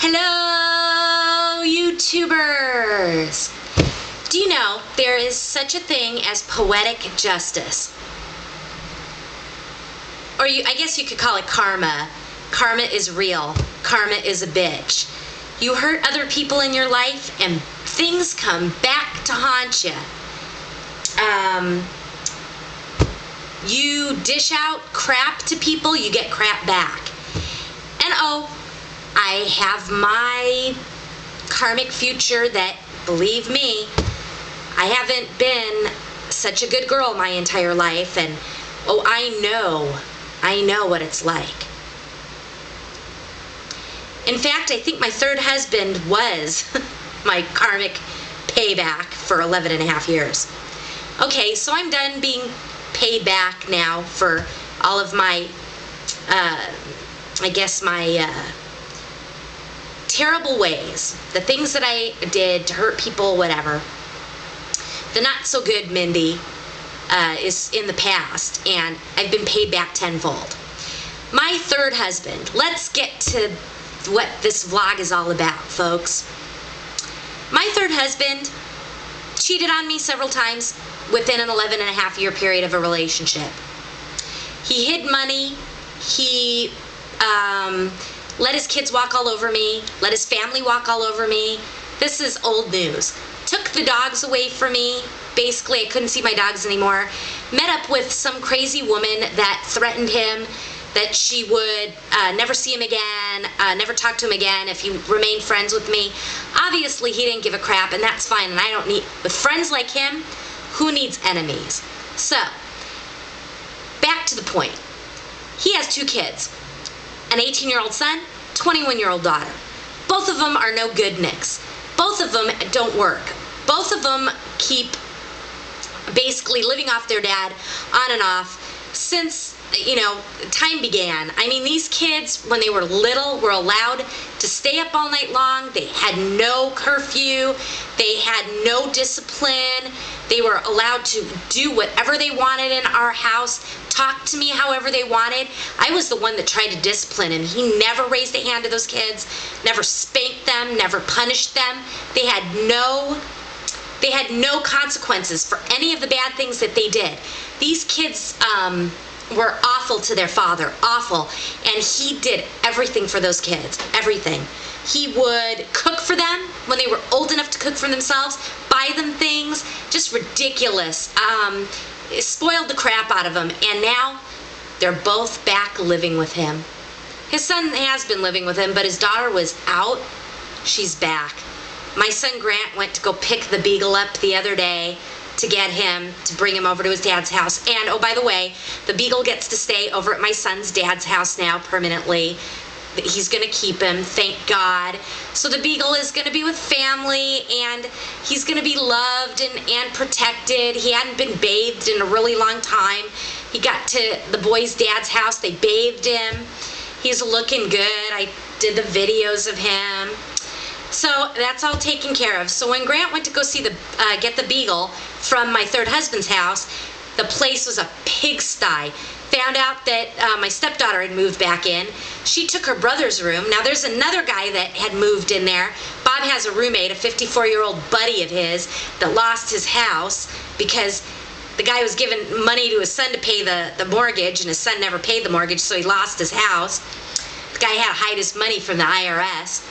Hello, YouTubers! Do you know there is such a thing as poetic justice? Or I guess you could call it karma. Karma is real. Karma is a bitch. You hurt other people in your life and things come back to haunt you. You dish out crap to people, you get crap back. And I have my karmic future that, believe me, I haven't been such a good girl my entire life, and I know what it's like. In fact, I think my third husband was my karmic payback for 11 and a half years. Okay, so I'm done being paid back now for all of my, my terrible ways, the things that I did to hurt people, whatever. The not so good Mindy is in the past, and I've been paid back tenfold. My third husband, let's get to what this vlog is all about, folks. My third husband cheated on me several times within an 11 and a half year period of a relationship. He hid money. He let his kids walk all over me, let his family walk all over me. This is old news. Took the dogs away from me. Basically, I couldn't see my dogs anymore. Met up with some crazy woman that threatened him that she would never see him again, never talk to him again if he remained friends with me. Obviously, he didn't give a crap, and that's fine, and I don't need, with friends like him, who needs enemies? So, back to the point. He has two kids, an 18-year-old son, 21-year-old daughter. Both of them are no good nicks. Both of them don't work. Both of them keep basically living off their dad on and off since, time began. I mean, these kids, when they were little, were allowed to stay up all night long. They had no curfew. They had no discipline. They were allowed to do whatever they wanted in our house, talk to me however they wanted. I was the one that tried to discipline him. He never raised a hand to those kids, never spanked them, never punished them. They had no consequences for any of the bad things that they did. These kids were awful to their father, awful. And he did everything for those kids, everything. He would cook for them when they were old enough to cook for themselves, buy them things, just ridiculous. Spoiled the crap out of them, and now they're both back living with him. His son has been living with him, but his daughter was out. She's back. My son Grant went to go pick the beagle up the other day to get him, to bring him over to his dad's house. And, oh, by the way, the beagle gets to stay over at my son's dad's house now permanently. He's going to keep him, thank God. So the beagle is going to be with family, and he's going to be loved and protected. He hadn't been bathed in a really long time. He got to the boy's dad's house. They bathed him. He's looking good. I did the videos of him. So that's all taken care of. So when Grant went to go see get the beagle from my third husband's house, the place was a pigsty. Found out that my stepdaughter had moved back in. She took her brother's room. Now there's another guy that had moved in there. Bob has a roommate, a 54-year-old buddy of his that lost his house because the guy was giving money to his son to pay the mortgage, and his son never paid the mortgage, so he lost his house. The guy had to hide his money from the IRS.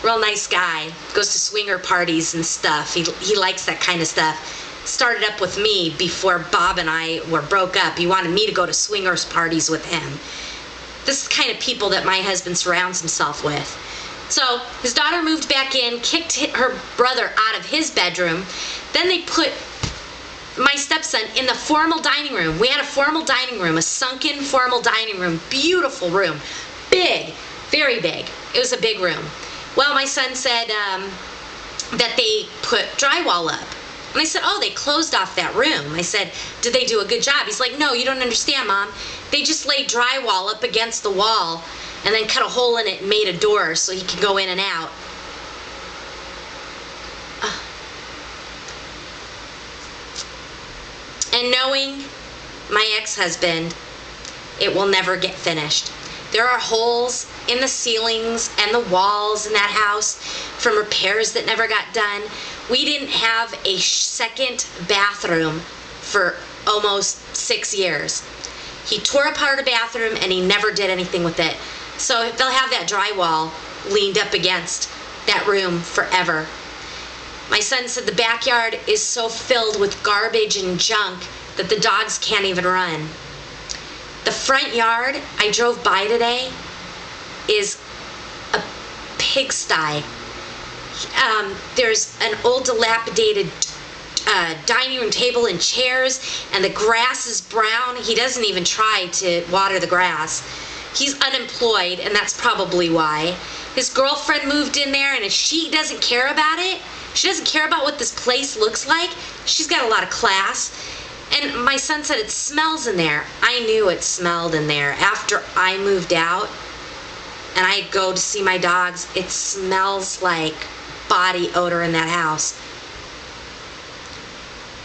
Real nice guy. Goes to swinger parties and stuff. He likes that kind of stuff. Started up with me before Bob and I were broke up. He wanted me to go to swingers parties with him. This is the kind of people that my husband surrounds himself with. So his daughter moved back in, kicked her brother out of his bedroom. Then they put my stepson in the formal dining room. We had a formal dining room, a sunken formal dining room. Beautiful room. Big, very big. It was a big room. Well, my son said that they put drywall up. And I said, oh, they closed off that room. I said, did they do a good job? He's like, no, you don't understand, Mom. They just laid drywall up against the wall and then cut a hole in it and made a door so he could go in and out. And knowing my ex-husband, it will never get finished. There are holes in the ceilings and the walls in that house from repairs that never got done. We didn't have a second bathroom for almost 6 years. He tore apart a bathroom and he never did anything with it. So they'll have that drywall leaned up against that room forever. My son said the backyard is so filled with garbage and junk that the dogs can't even run. The front yard I drove by today is a pigsty. There's an old dilapidated dining room table and chairs, and the grass is brown. He doesn't even try to water the grass. He's unemployed, and that's probably why. His girlfriend moved in there, and if she doesn't care about it, she doesn't care about what this place looks like, she's got a lot of class. And my son said it smells in there. I knew it smelled in there. After I moved out and I go to see my dogs, it smells like body odor in that house.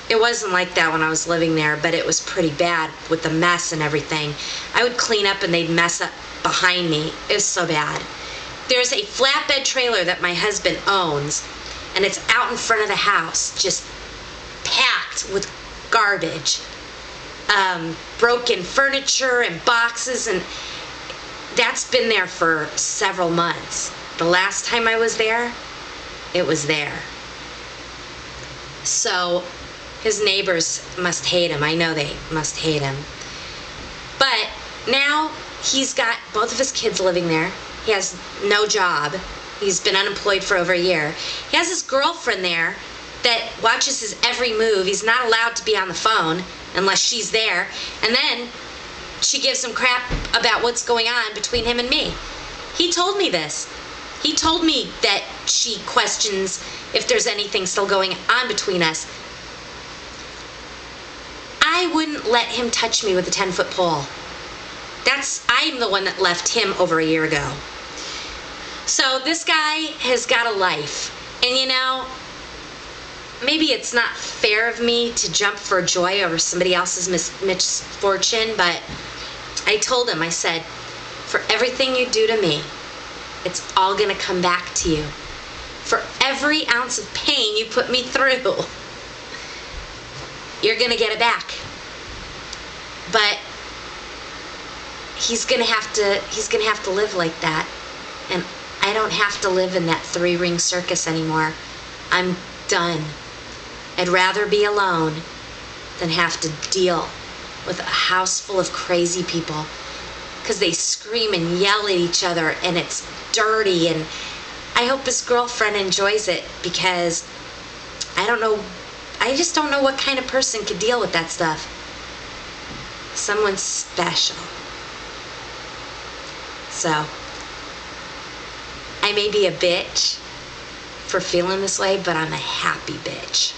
It wasn't like that when I was living there, but it was pretty bad with the mess and everything. I would clean up and they'd mess up behind me. It was so bad. There's a flatbed trailer that my husband owns, and it's out in front of the house, just packed with garbage, broken furniture and boxes, and that's been there for several months. The last time I was there, it was there. So his neighbors must hate him. I know they must hate him. But now he's got both of his kids living there. He has no job. He's been unemployed for over a year. He has his girlfriend there that watches his every move. He's not allowed to be on the phone unless she's there. And then she gives him crap about what's going on between him and me. He told me this. He told me that she questions if there's anything still going on between us. I wouldn't let him touch me with a 10-foot pole. I'm the one that left him over a year ago. So this guy has got a life. And you know, maybe it's not fair of me to jump for joy over somebody else's misfortune, but I told him, I said, for everything you do to me, it's all gonna come back to you. For every ounce of pain you put me through, you're gonna get it back. But he's gonna have to live like that. And I don't have to live in that 3-ring circus anymore. I'm done. I'd rather be alone than have to deal with a house full of crazy people, because they scream and yell at each other and it's dirty. And I hope his girlfriend enjoys it, because I just don't know what kind of person could deal with that stuff. Someone special. So I may be a bitch for feeling this way, but I'm a happy bitch.